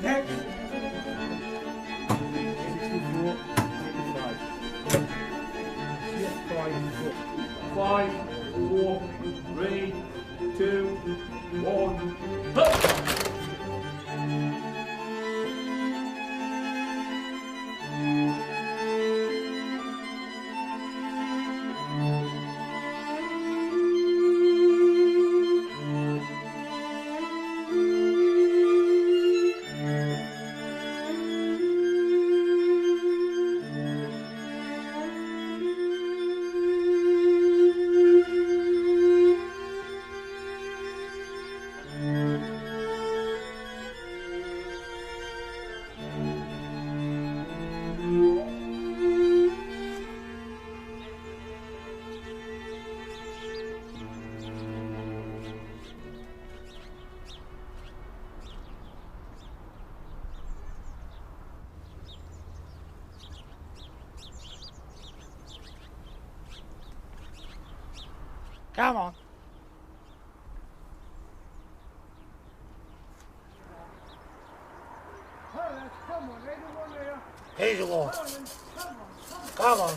Next. 64, 85. 5, 4, 3, 2, 1. Come on. Here's the one. Come on.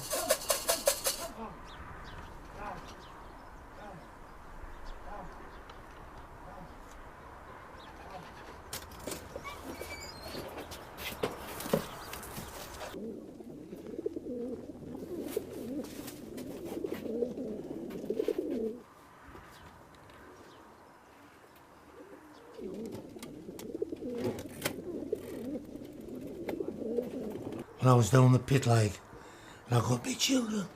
When I was down the pit like, and I got my children,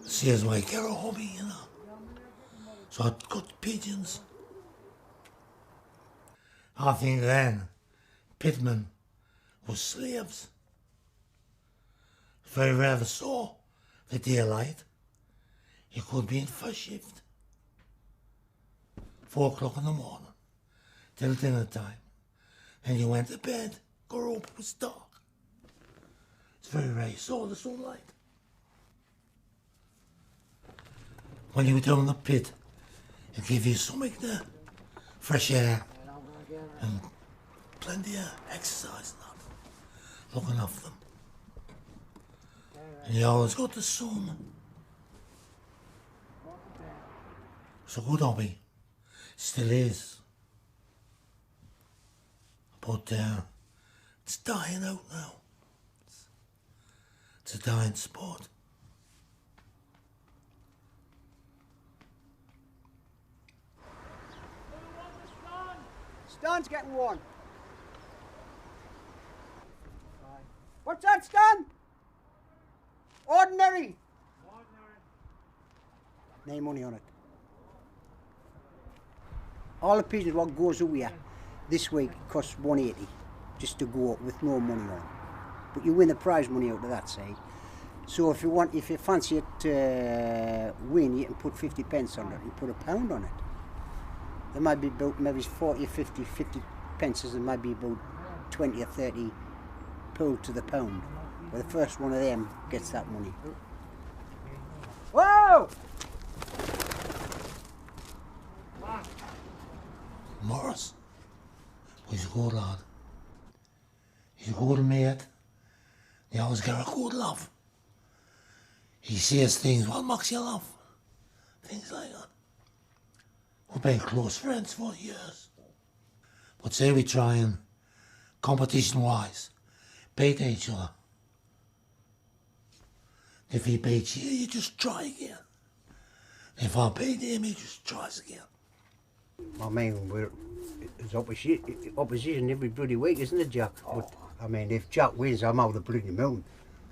see as my get a hobby, you know. So I got pigeons. I think then, pitmen was slaves. Very rarely saw the daylight. You could be in first shift. 4 o'clock in the morning, till dinner time. And you went to bed, got up, it was dark. It's very rare you saw the sunlight. When you were down in the pit, it gave you something there, fresh air, and plenty of exercise and that, looking after them. And you always got the sun. It's a good hobby, still is. But it's dying out now. It's a dying sport. Stan's getting one. What's that, Stan? Ordinary. No money on it. All the pigeons what goes away this week costs $180 just to go up with no money on. But you win the prize money out of that, say. So if you fancy it to win, you can put 50 pence on it and put £1 on it. There might be about maybe 40 or 50 pences, there might be about 20 or 30 pulled to the pound. But the first one of them gets that money. Whoa! Morris, he's a good lad. He's a good mate. He always got a good laugh. He says things what makes you laugh. Things like that. We've been close friends for years. But say we try and, competition-wise, beat each other. If he beats you, you just try again. If I beat him, he just tries again. I mean, it's opposition every bloody week, isn't it, Jack? But, I mean, if Jack wins, I'm out of the bloody moon.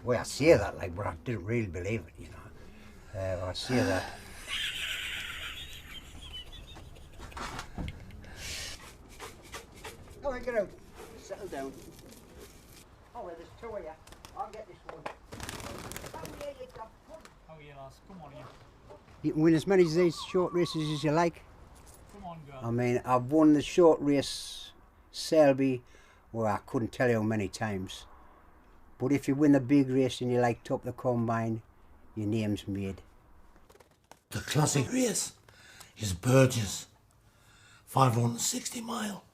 Well, I say that, like, but I didn't really believe it, you know. I say that. Take it out. Settle down. Oh, well, there's two of you. I'll get this one. Oh yeah, lass, come on here. You can win as many of these short races as you like. Come on, girl. I mean, I've won the short race Selby, well, I couldn't tell you how many times. But if you win the big race and you like top the combine, your name's made. The classic race is Burgess, 560 mile.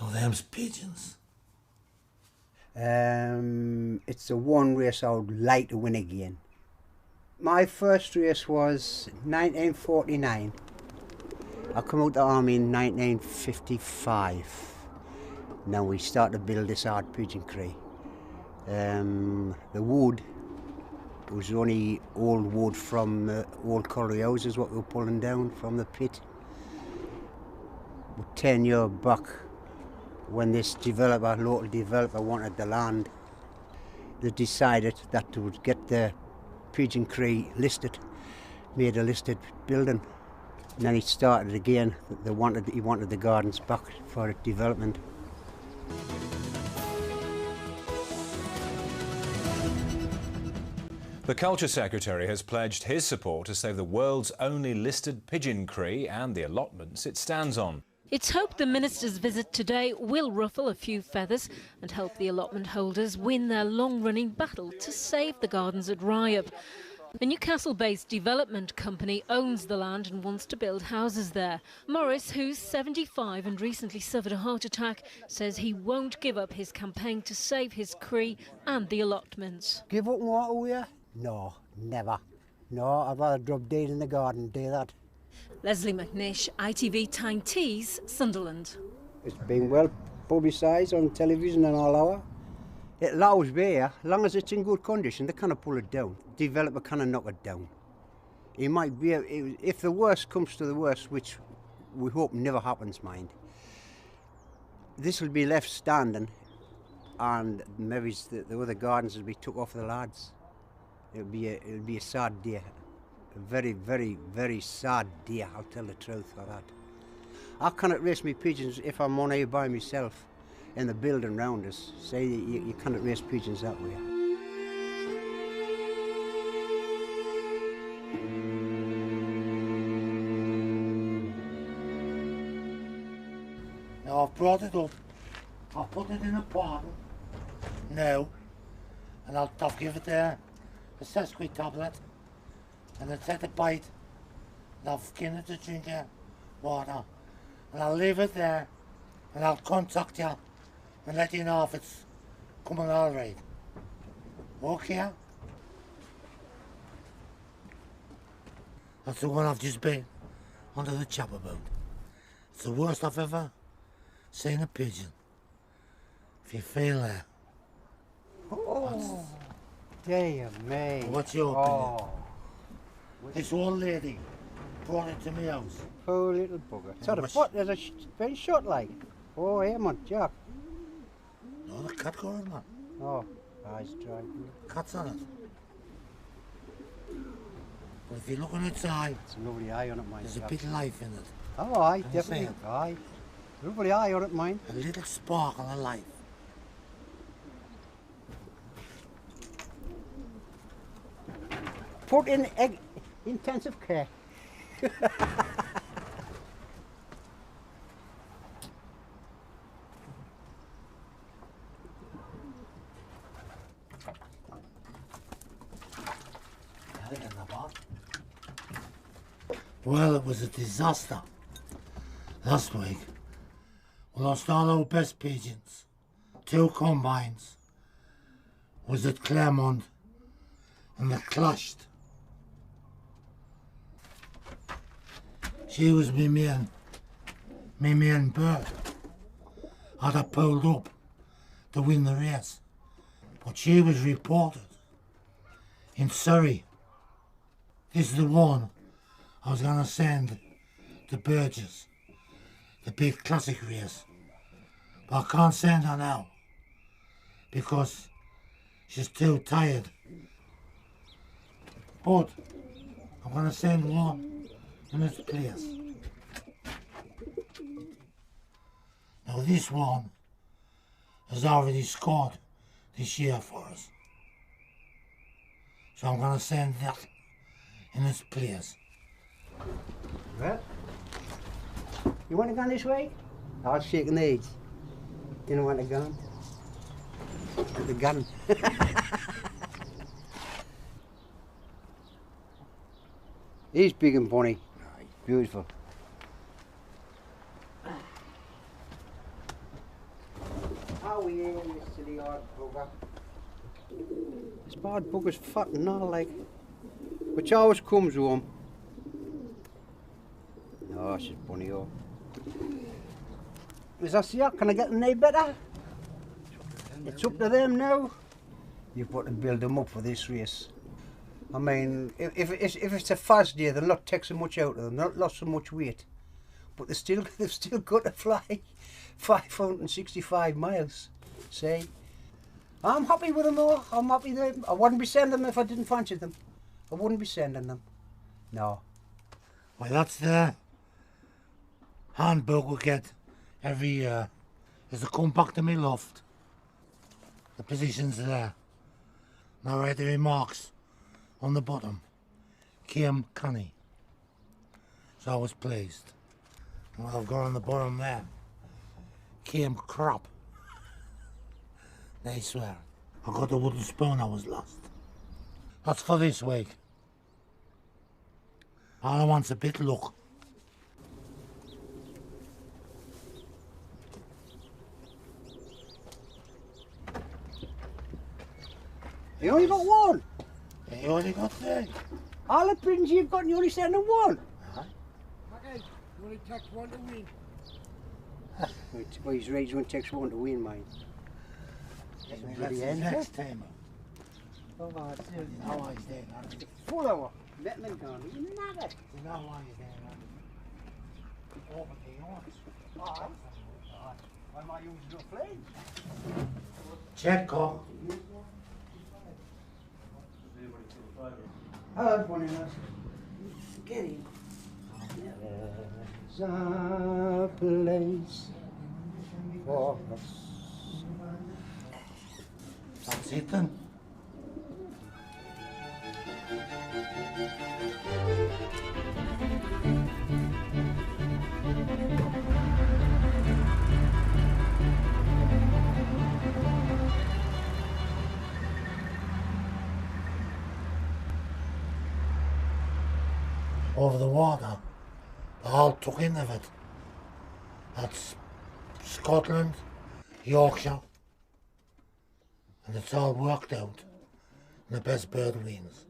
Now them's pigeons. It's the one race I would like to win again. My first race was 1949. I come out the army in 1955. Now we start to build this hard pigeon cree. The wood, it was only old wood from old colliery houses what we were pulling down from the pit. But 10 years back, when this developer, local developer, wanted the land, they decided that they would get the pigeon cree listed, made a listed building. And then he started again. He wanted the gardens back for development. The Culture Secretary has pledged his support to save the world's only listed pigeon cree and the allotments it stands on. It's hoped the Minister's visit today will ruffle a few feathers and help the allotment holders win their long-running battle to save the gardens at Rائع. A Newcastle-based development company owns the land and wants to build houses there. Morris, who's 75 and recently suffered a heart attack, says he won't give up his campaign to save his cree and the allotments. Give up and walk away? No, never. No, I'd rather drop dead in the garden and do that. Leslie McNish, ITV Tyne Tees, Sunderland. It's been well publicised on television and all over. It'll always be here, as long as it's in good condition. They cannot pull it down. Developer cannot knock it down. It might be, if the worst comes to the worst, which we hope never happens, mind, this will be left standing, and maybe the other gardens will be took off the lads. It'll be a sad day. A very, very, very sad day, I'll tell the truth for that. I cannot raise me pigeons if I'm on here by myself in the building round us. Say you cannot raise pigeons that way. Now I've brought it up, I've put it in a bottle now, and I'll give it a sesqui tablet, and I'll take a bite, and I'll skin it to drink water, and I'll leave it there, and I'll contact you and let you know if it's coming all right. Okay? That's the one I've just been under the chap about. It's the worst I've ever seen a pigeon. If you feel that. Oh, dear me. What's your opinion? This old lady brought it to my house. Poor little bugger. So the foot, there's been shot like. Oh, here, man, Jack. No, the cat got on that. Oh, eyes dry. Cat's on it. But if you look on its eye, It's a lovely eye on it, mine. there's a Jack. bit of life in it. Oh, aye, Can you see definitely. it? Aye. Lovely eye on it, mine. A little sparkle of life. Put in intensive care. Well, it was a disaster. Last week, we lost all our best pigeons. 2 combines was at Claremont, and they clashed. She was me main bird. Had her pulled up to win the race, but she was reported in Surrey. This is the one I was gonna send to Burgess, the big classic race, but I can't send her now because she's too tired. But I'm gonna send one in its place. Now this one has already scored this year for us. So I'm going to send that in its place. Well, you want to go this way? I'll shake the knees. You don't want to go? The gun. He's big and bonny. Beautiful. How are we in this silly odd bugger? This bad bugger's fat and all like. Which always comes home. No, she's bunny up. Is that see? Can I get them any better? It's up to them now. You've got to build them up for this race. I mean, if it's a fast day, they'll not take so much out of them. They'll not lost so much weight, but they've still got to fly 565 miles. See, I'm happy with them though. I'm happy that I wouldn't be sending them if I didn't fancy them. I wouldn't be sending them. No. Well, that's the handbook we get every year. Is to come back to my loft. The position's there. Now write the remarks on the bottom. Came canny. So I was pleased. And what I've got on the bottom there. Came crap. They swear. I got the wooden spoon I was lost. That's for this week. All I want's a bit luck. You only got one. You only got three. All the pigeons you've got, you only send them one. Okay, you only takes one to win. Well, he's right, it only takes one to win, mate. That's the next time. Oh, that's it. You know why he's there, man. Full hour. Let them go. You know it. You know why he's there, man. Over the horns. Aye. Why am I using your flames? Check, Cole. Hello, Bonnie. Get in. There's a place for us. That's it then. Over the water, the whole took in of it. That's Scotland, Yorkshire, and it's all worked out, and the best bird wins.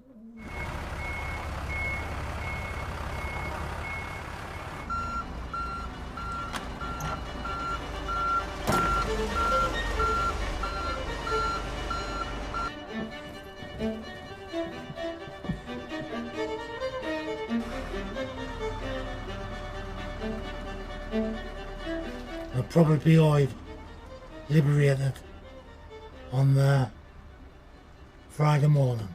They'll probably be liberated on the Friday morning.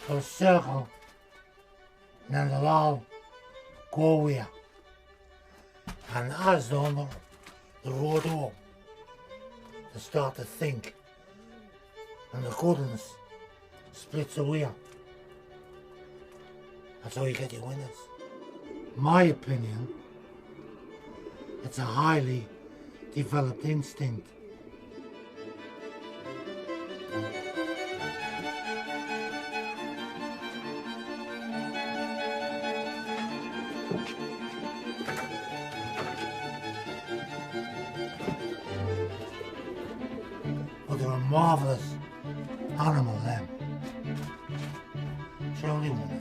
They'll circle and then they'll all go away. And as they're on the road home, they start to think and the goodness splits away. That's how you get your winners. My opinion, it's a highly developed instinct. But they're a marvellous animal, them. Truly wonderful.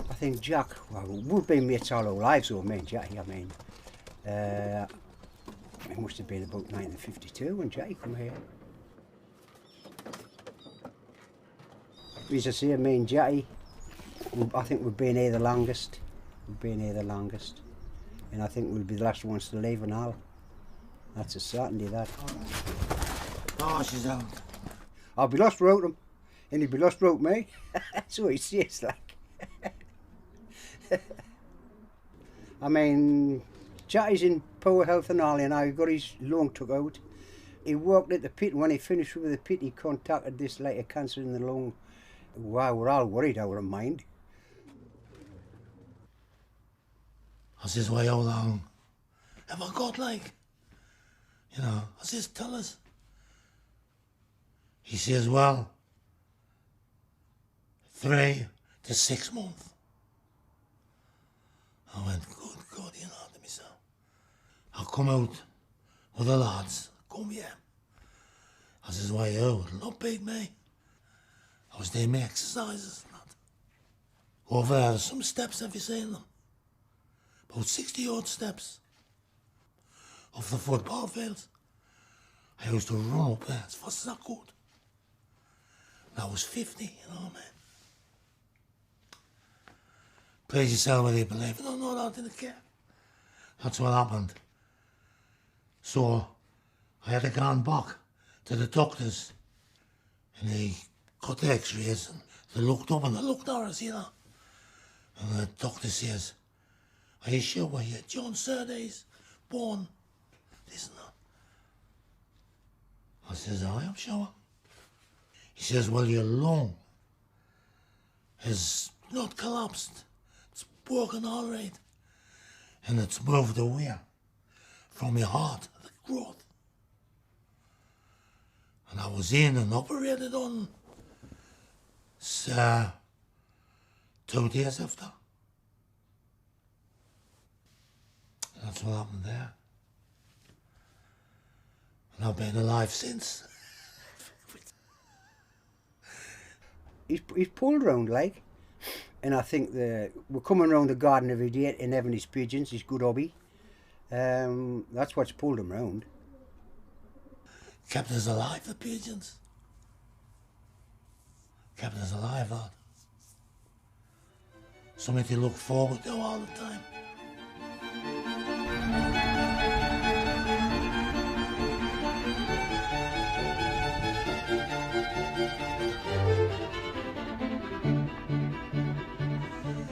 I think Jack, well, we've been mates all our lives, so me and Jackie, I mean, It must have been about 1952 when Jackie come here. As I say, me and Jackie, I think we've been here the longest. We've been here the longest. And I think we'll be the last ones to leave and all. That's a certainty, that. Oh, she's out. I'll be lost without him, and he'll be lost without me. That's what he says, like. I mean, Jackie's in poor health and all, you know, he got his lung took out. He worked at the pit, and when he finished with the pit, he contacted this later cancer in the lung. Wow, we're all worried out of mind. I says, why, how long have I got, like? You know, I says, tell us. He says, well, 3 to 6 months. I went, good God, you know, to myself. I come out with the lads, come here. I says, why, you not beat me. I was doing my exercises and that. Over there, there's some steps, have you seen them? About 60-odd steps. Off the football fields. I used to run up there as fast as I could. And I was 50, you know what I mean? Please yourself whether you believe it or not, I didn't care. That's what happened. So, I had to go back to the doctors. And they got the x-rays and they looked up and they looked at us, you know. And the doctor says, are you sure you're John Surtees born? This and that. I says, I am sure. He says, well, your lung has not collapsed. It's broken all right. And it's moved away from your heart, the growth. And I was in and operated on 2 days after. That's what happened there. And I've been alive since. He's pulled round, like. And I think we're coming round the garden every day and having his pigeons, his good hobby. That's what's pulled him round. Kept us alive, the pigeons. Kept us alive, lad. Something to look forward to all the time.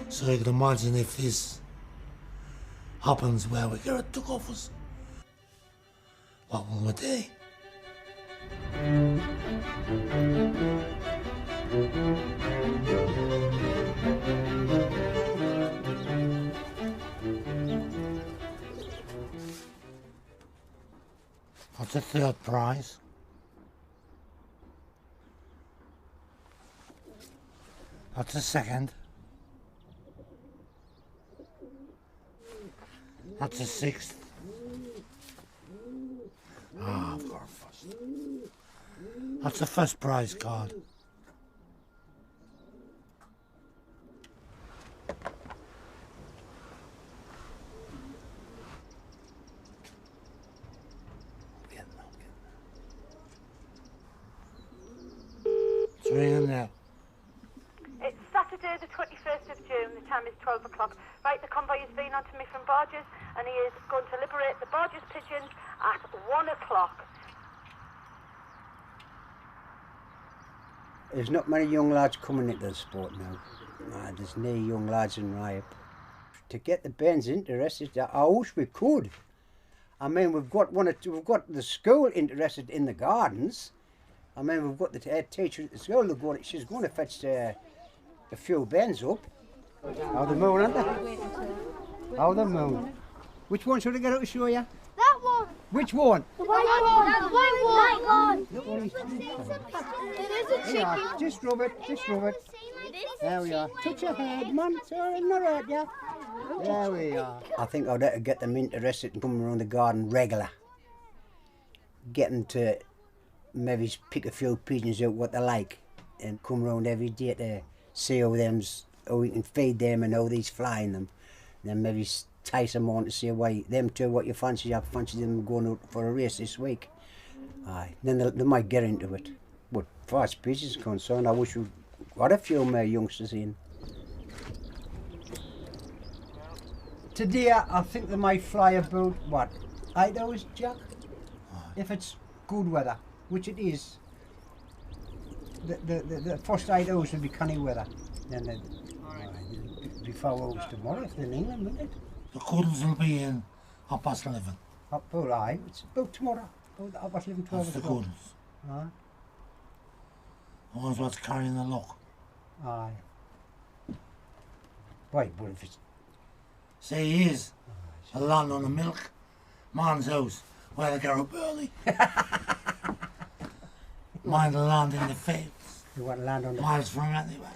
So you can imagine if this happens where we get it took off us, what will we do? That's the 3rd prize. That's the 2nd. That's the 6th. Ah, I've got a 1st. That's the 1st prize card. It's ringing now. It's Saturday the 21st of June, the time is 12 o'clock. Right, the convoy has been on to me from Borges and he is going to liberate the Borges pigeons at 1 o'clock. There's not many young lads coming into the sport now. There's no young lads in Rائع. To get the bands interested, I wish we could. I mean, we've got the school interested in the gardens. I mean, we've got the head teacher at the school. She's going to fetch a few bands up. Oh, the moon, aren't they? Oh, the moon. Which one should I get out to show you? That one. Which one? The white one. The white one. It is a chicken. Just rub it. Just rub it. There we are. Touch your head, man. Sorry, not hurt you. There we are. I think I'd have to get them interested in coming around the garden regular. Get them to maybe pick a few pigeons out what they like and come around every day to see how we can feed them and how these flying them. And then maybe entice them on to say, why, them two, what you fancy, I fancy them going out for a race this week. Aye, then they might get into it. But as far as species is concerned, I wish we got a few more youngsters in. Today, I think they might fly about, what, 8 hours, Jack? If it's good weather, which it is. The first 8 hours will be canny weather. Then it'll be 4 hours tomorrow if they're in England, won't it? The cuddles will be in 11:30. Well, aye, it's about tomorrow. About 11, 12 That's the o'clock. cuddles. Aye. The ones what's carrying the luck. Aye. Right, but if it's... Say he is. A land on the milk. Man's house. Where they get up early. Mine the land in the fields. You want to land on the... Miles from anywhere.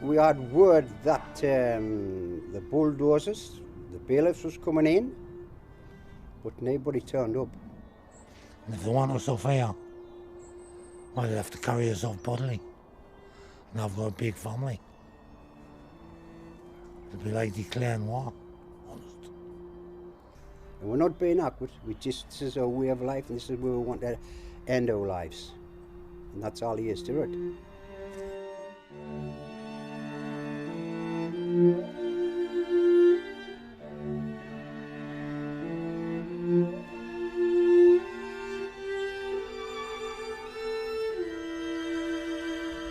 We had word that the bulldozers, the bailiffs was coming in, but nobody turned up. And if they want us off here, well, they have to carry us off bodily. And I've got a big family. It'd be like declaring war, honest. And we're not being awkward, this is our way of life, and this is where we want to end our lives. And that's all there is to it.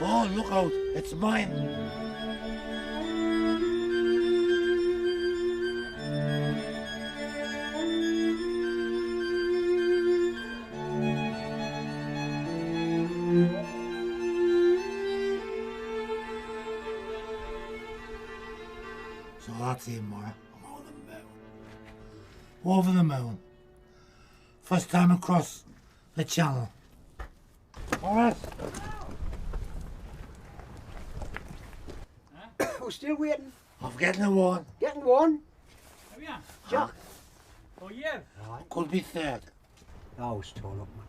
Oh, look out, it's mine. So that's it, Mara. I'm over the moon. Over the moon. First time across the channel. All right. We're still waiting. I've getting a one. Getting one. Heb je? Jack. Oh, yeah. Could be third. I was torn up, man.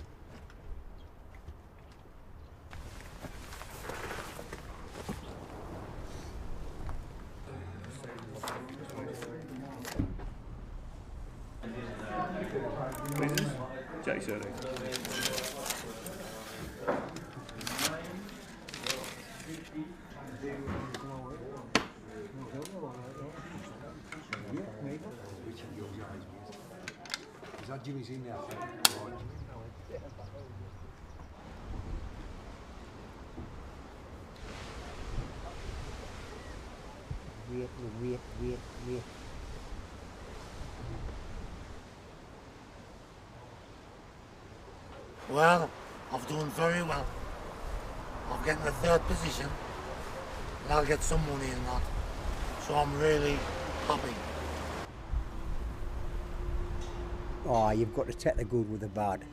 Jake Shirley. Is that Jimmy's in there? Wait. Well, I'm doing very well. I'm getting the third position, and I'll get some money in that. So I'm really happy. Oh, you've got to take the good with the bad.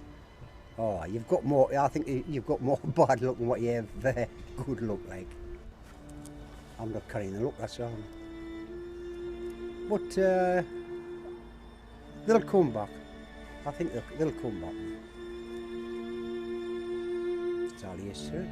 Oh, you've got more. I think you've got more bad luck than what you have good luck like. I'm not carrying the luck, that's all. But they'll come back. I think they'll come back. That's all he is to it.